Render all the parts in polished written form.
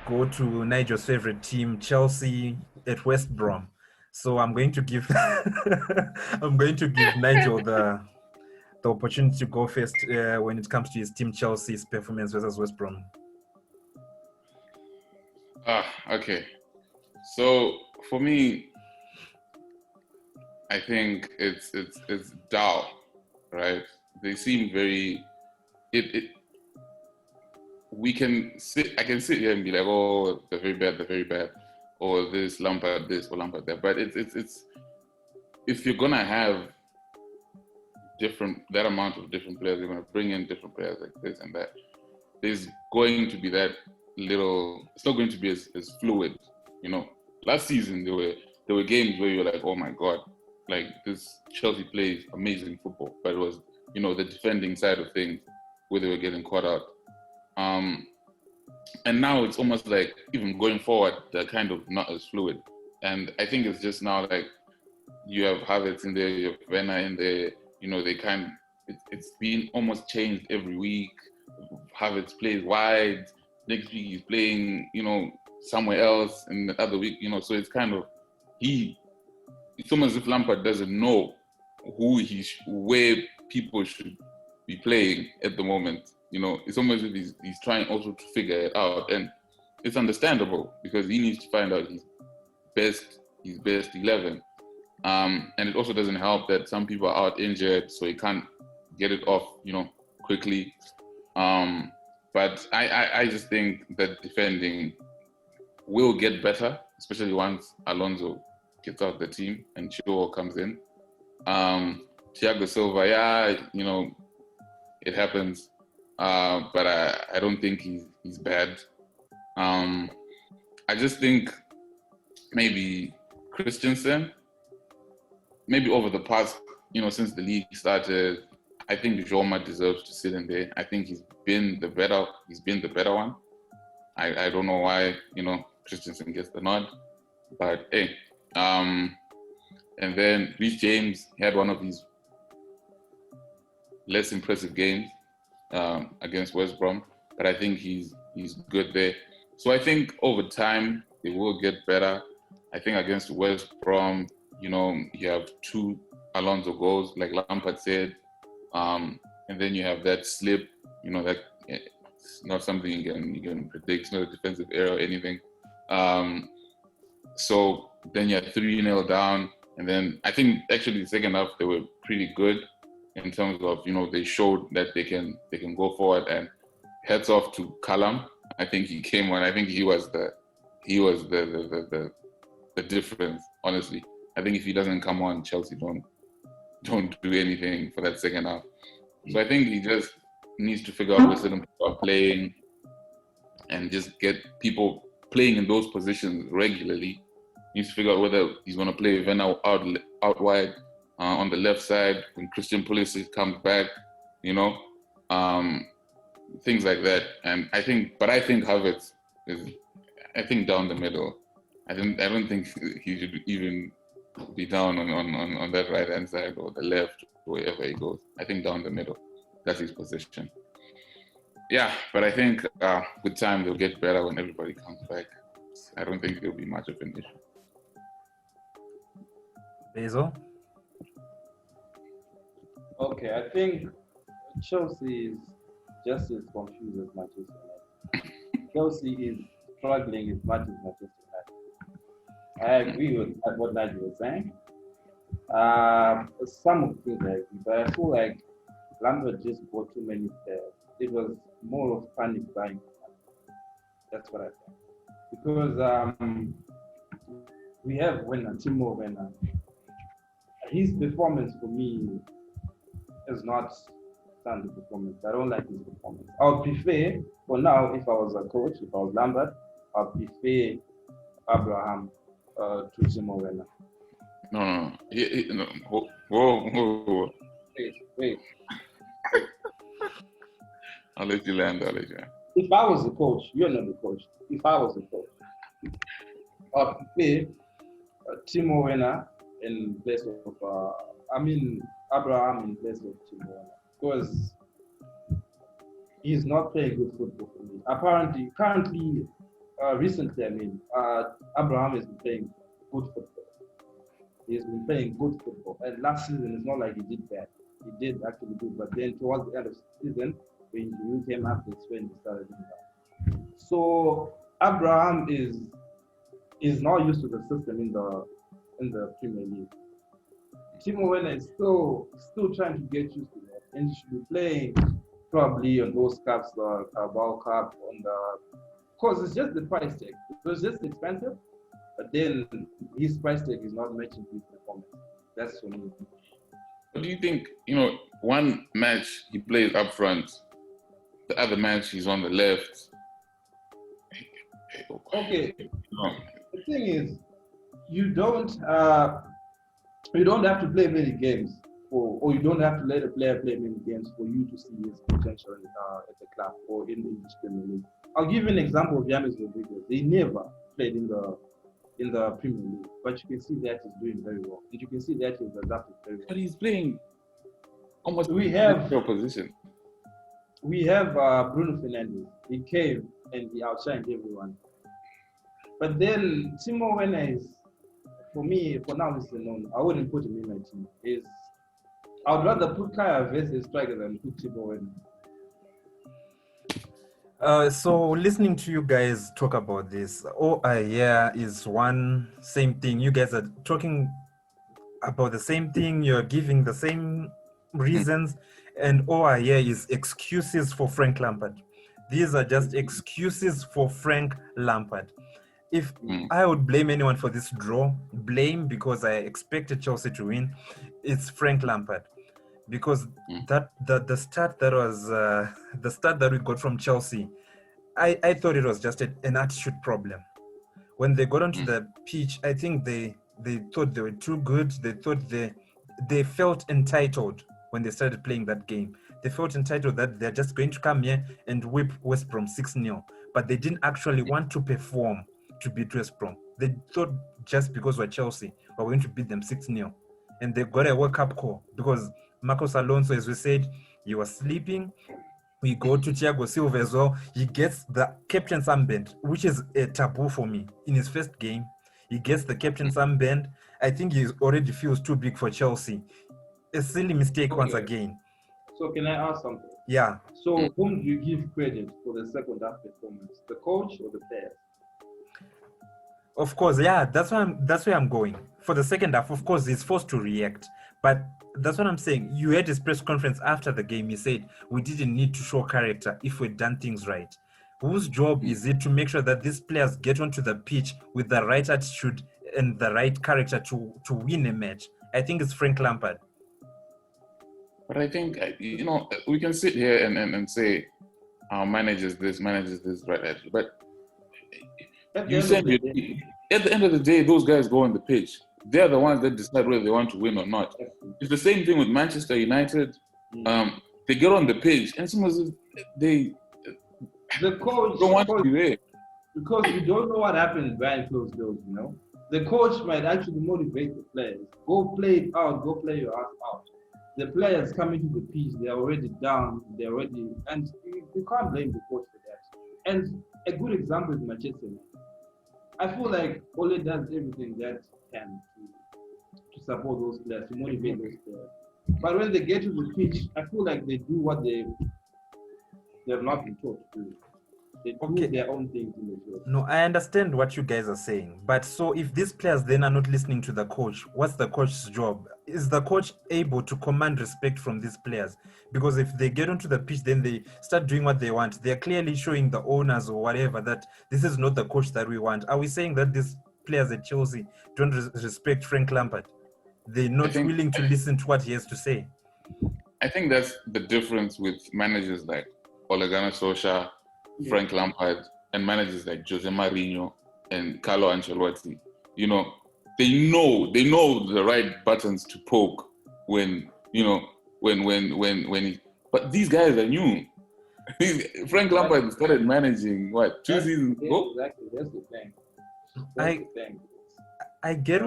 go to Nigel's favorite team, Chelsea, at West Brom. So I'm going to give I'm going to give Nigel the opportunity to go first when it comes to his team Chelsea's performance versus West Brom. Okay. So for me, I think it's Dow, right? They seem very we can I can sit here and be like, oh, they're very bad, or this Lampard this or Lampard that. But it's if you're gonna have that amount of different players, you're gonna bring in different players like this and that. There's going to be that little. It's not going to be as fluid, you know. Last season there were games where you're like, oh my god, like this Chelsea plays amazing football, but it was, you know, the defending side of things where they were getting caught out. And now it's almost like even going forward, they're kind of not as fluid. And I think it's just now like you have Havertz in there, you have Werner in there, you know, it's been almost changed every week. Havertz plays wide, next week he's playing, you know, somewhere else, and the other week, you know, so it's kind of, it's almost as if Lampard doesn't know where people should be playing at the moment. You know, it's almost as if he's trying also to figure it out, and it's understandable because he needs to find out his best 11. And it also doesn't help that some people are out injured, so he can't get it off, you know, quickly. But I just think that defending will get better, especially once Alonso gets out the team and Chilwell comes in. Thiago Silva, yeah, you know, it happens. But I don't think he's bad. I just think maybe Christensen, maybe over the past, you know, since the league started, I think Joma deserves to sit in there. I think he's been the better one. I don't know why, you know, Christensen gets the nod, but hey. And then Reece James had one of his less impressive games against West Brom, but I think he's good there. So I think over time it will get better. I think against West Brom, you know, you have 2 Alonso goals, like Lampard said, and then you have that slip. You know, that it's not something you can predict. It's not a defensive error or anything. So then you're 3-0 down, and then I think actually the second half they were pretty good in terms of, you know, they showed that they can go forward, and hats off to Callum. I think he came on. I think he was the difference, honestly. I think if he doesn't come on, Chelsea don't do anything for that second half. So I think he just needs to figure out where certain people are playing and just get people playing in those positions regularly. He needs to figure out whether he's going to play Werner out wide on the left side when Christian Pulisic comes back, you know, things like that. And I think Havertz is, I think, down the middle. I don't think he should even be down on that right hand side or the left, wherever he goes. I think down the middle, that's his position. Yeah, but I think with time they'll get better when everybody comes back. I don't think it'll be much of an issue. Basil? Okay, I think Chelsea is just as confused as Manchester United. Chelsea is struggling as much as Manchester United. I agree with what Nigel was saying. Some of the things I agree, but I feel like Lampard just bought too many players. It was more of panic buying. That's what I think. Because we have Timo Werner. His performance for me is not standard performance. I don't like his performance. I would prefer, for now, if I was a coach, if I was Lampard, I would prefer Abraham to Timo Werner. No. No. Whoa. Wait. I'll let you land. If I was a coach, you're not the coach. If I was a coach, I would prefer Timo Werner in place of, Abraham in place of Timo Werner. Because he's not playing good football for me. Apparently, currently, recently, I mean, Abraham has been playing good football. He's been playing good football. And last season, it's not like he did bad. He did actually good. But then towards the end of the season, when you came up, that's when he started doing that. So Abraham is not used to the system in the Premier League. Timo Werner is still trying to get used to that, and he should be playing probably on those cups, the Carabao Cup, on the because it's just the price tag. It was just expensive, but then his price tag is not matching his performance. That's for me. What do you think? One match he plays up front, the other match he's on the left. Okay. The thing is, you don't have to play many games or you don't have to let a player play many games for you to see his potential at the club or in the English Premier League. I'll give you an example of James Rodriguez. They never played in the Premier League, but you can see that he's doing very well, and you can see that he's adapted very well. But he's playing almost your position. We have Bruno Fernandes. He came and he outshined everyone. But then Timo Werner is, for me, for now, this is known. I wouldn't put him in my team. I would rather put Kaya Vest as striker than put Timo Werner. So listening to you guys talk about this, is one same thing. You guys are talking about the same thing. You're giving the same reasons, and is excuses for Frank Lampard. These are just excuses for Frank Lampard. If I would blame anyone for this draw, because I expected Chelsea to win, it's Frank Lampard. Because the start that we got from Chelsea, I thought it was just an attitude problem. When they got onto the pitch, I think they thought they were too good. They thought they felt entitled when they started playing that game. They felt entitled that they're just going to come here and whip West Brom 6-0. But they didn't actually want to perform to beat West Brom. They thought just because we're Chelsea, we're going to beat them 6-0. And they got a wake-up call because Marcos Alonso, as we said, he was sleeping. We go to Thiago Silva as well. He gets the captain's armband, which is a taboo for me. In his first game, he gets the captain's armband. I think he already feels too big for Chelsea. A silly mistake once again. So can I ask something? Yeah. So whom do you give credit for the second half performance? The coach or the players? Of course, yeah, that's where I'm going. For the second half, of course, he's forced to react. But that's what I'm saying. You had his press conference after the game. He said, we didn't need to show character if we'd done things right. Whose job is it to make sure that these players get onto the pitch with the right attitude and the right character to win a match? I think it's Frank Lampard. But I think, we can sit here and say, our manager's this, right attitude. But you said at the end of the day, those guys go on the pitch. They're the ones that decide whether they want to win or not. It's the same thing with Manchester United. They get on the pitch, and sometimes the coach don't want to be there. Because you don't know what happens behind closed doors, The coach might actually motivate the players. Go play it out, go play your ass out. The players coming to the pitch, they're already down, and you can't blame the coach for that. And a good example is Manchester United. I feel like Ole does everything that can to support those players, to motivate those players. But when they get to the pitch, I feel like they do what they have not been taught to do. They do their own things in the field. No, I understand what you guys are saying. But so if these players then are not listening to the coach, what's the coach's job? Is the coach able to command respect from these players? Because if they get onto the pitch, then they start doing what they want. They're clearly showing the owners or whatever that this is not the coach that we want. Are we saying that these players at Chelsea don't respect Frank Lampard? They're not willing to listen to what he has to say? I think that's the difference with managers like Ole Gunnar Solskjaer, Frank Lampard, and managers like Jose Mourinho and Carlo Ancelotti. They know the right buttons to poke when but these guys are new. Frank Lampard started managing 2 seasons ago? Exactly, that's the thing. I get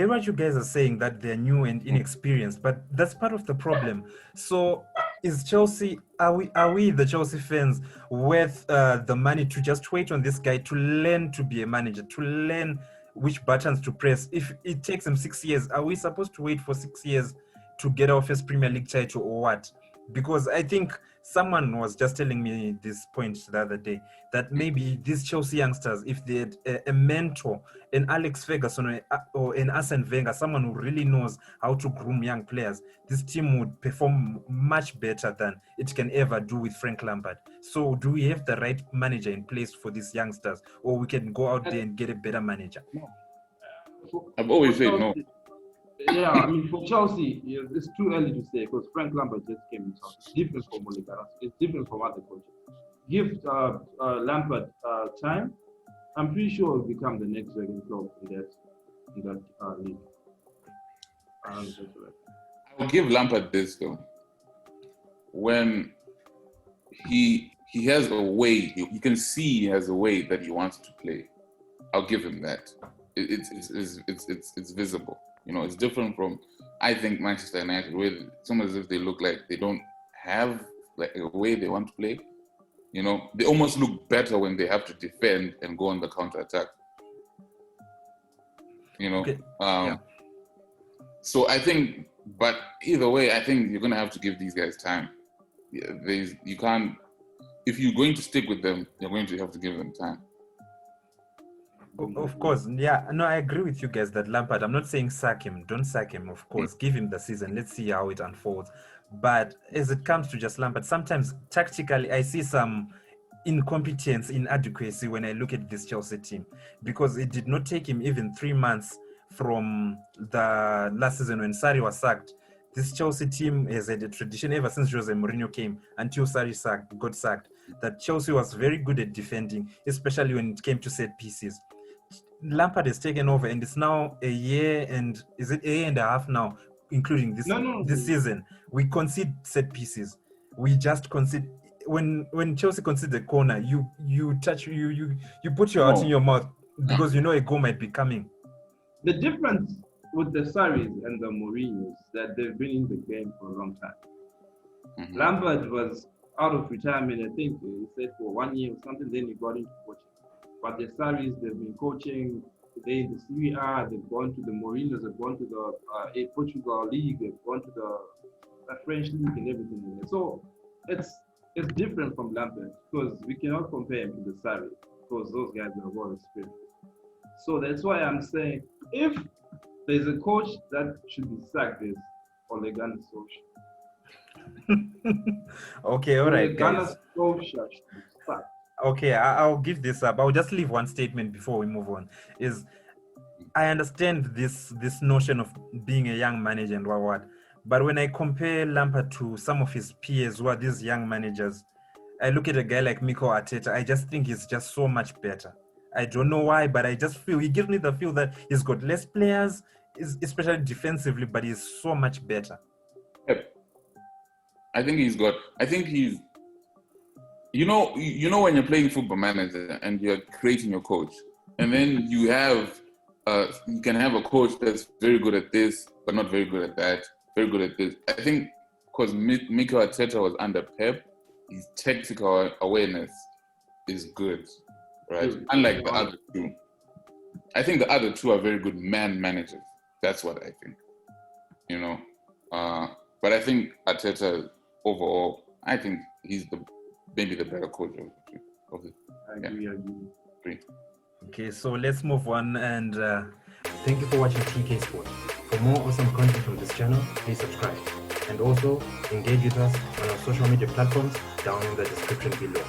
what you guys are saying, that they're new and inexperienced, but that's part of the problem. So is Chelsea, are we the Chelsea fans worth the money to just wait on this guy to learn to be a manager, to learn which buttons to press? If it takes him 6 years, are we supposed to wait for 6 years to get our first Premier League title or what? Because I think someone was just telling me this point the other day, that maybe these Chelsea youngsters, if they had a mentor, an Alex Ferguson or an Arsene Wenger, someone who really knows how to groom young players, this team would perform much better than it can ever do with Frank Lampard. So do we have the right manager in place for these youngsters, or we can go out there and get a better manager? I've always said no. Yeah, I mean, for Chelsea, it's too early to say because Frank Lampard just came in. It's different from Ole Gunnar. It's different from other coaches. Give Lampard time. I'm pretty sure he'll become the next Jurgen Klopp in that league. I'll give Lampard this though. When he has a way, you can see he has a way that he wants to play. I'll give him that. It's visible. You know, it's different from, I think, Manchester United, where it's almost as if they look like they don't have like a way they want to play. You know, they almost look better when they have to defend and go on the counter-attack. You know, Okay. Yeah. So I think, but either way, I think you're going to have to give these guys time. You can't, if you're going to stick with them, you're going to have to give them time. Of course, yeah. No, I agree with you guys that Lampard, I'm not saying sack him. Don't sack him, of course. Give him the season. Let's see how it unfolds. But as it comes to just Lampard, sometimes tactically, I see some incompetence, inadequacy when I look at this Chelsea team. Because it did not take him even 3 months from the last season when Sarri was sacked. This Chelsea team has had a tradition ever since Jose Mourinho came until Sarri got sacked, that Chelsea was very good at defending, especially when it came to set pieces. Lampard has taken over, and it's now a year and a half now, including this season. We concede set pieces. We just concede when Chelsea concede the corner. You put your heart in your mouth because you know a goal might be coming. The difference with the Sarris and the Mourinhos that they've been in the game for a long time. Mm-hmm. Lampard was out of retirement, I think he said for 1 year or something, then he got into coaching. But the Sarris, they've been coaching, they in the Serie A, they've gone to the Mourinhos, they've gone to the Portugal League, they've gone to the French League and everything. So it's different from Lampard because we cannot compare him to the Sarris because those guys are well experienced. So that's why I'm saying if there's a coach that should be sacked, is Ole Gunnar Solskjaer. Okay, all right, guys. Ole Gunnar Solskjaer should be sacked. Okay, I'll give this up. I'll just leave one statement before we move on. I understand this notion of being a young manager and what, but when I compare Lampard to some of his peers who are these young managers, I look at a guy like Mikel Arteta. I just think he's just so much better. I don't know why, but I just feel he gives me the feel that he's got less players, especially defensively, but he's so much better. Yep. I think he's. You know when you're playing Football Manager and you're creating your coach, and then you can have a coach that's very good at this, but not very good at that, very good at this. I think because Mikel Arteta was under Pep, his tactical awareness is good, right? Unlike the other two. I think the other two are very good man managers. That's what I think. You know, but I think Arteta overall, I think he's maybe the better coach of the. I agree. Okay, so let's move on, and thank you for watching TK Sports. For more awesome content from this channel, please subscribe, and also engage with us on our social media platforms down in the description below.